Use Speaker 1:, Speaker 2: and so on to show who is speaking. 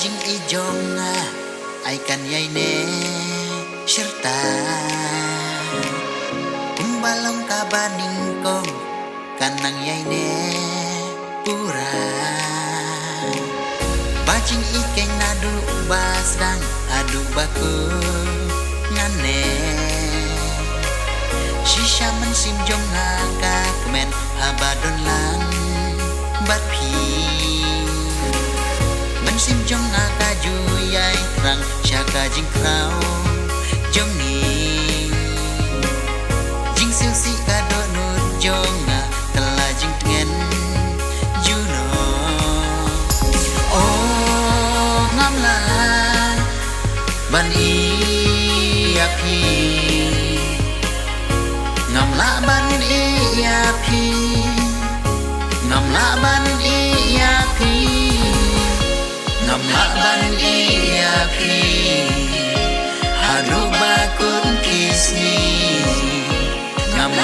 Speaker 1: jing ijong ai kan yai ne serta balong kabaning kong kanang yai ne pura bajing ikeng nadu basdang adu baku ngane shisha man sim jong ngaka kemen abadon lang bat pi man sim jong ngaka juyai rang syaka jing krau jong ni siêu si kado nut jonga kelajing tengen juno oh ngam la ban i api ngam la ban i api ngam la ban i api ngam la ban i api hadu bakun kisni Ngam